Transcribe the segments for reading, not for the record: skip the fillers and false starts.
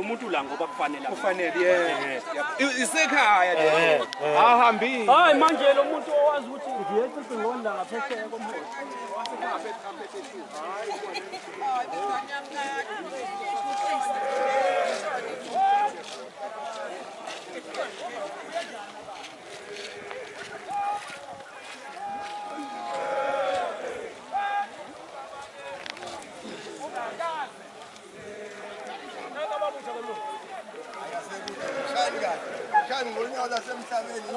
umuntu la ngoba kufanele isekhaya nje ahambi hayi manje lo muntu owazi ukuthi ngiyeqa ingqondo la ngaphesheya komholo Shani ngolunyawo lasemhlabeni.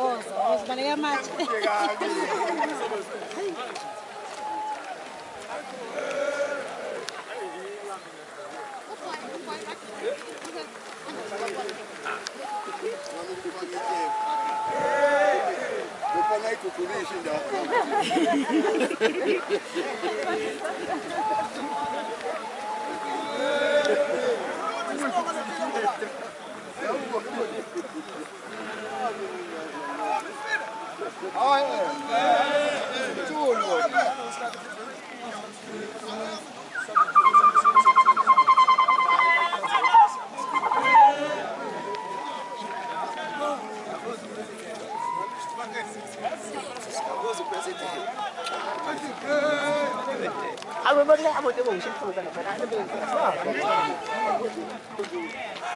Uzibaleka manje. Ngifuna ikugulisha indawo. Aku boleh, aku tu mungkin pun tak ada.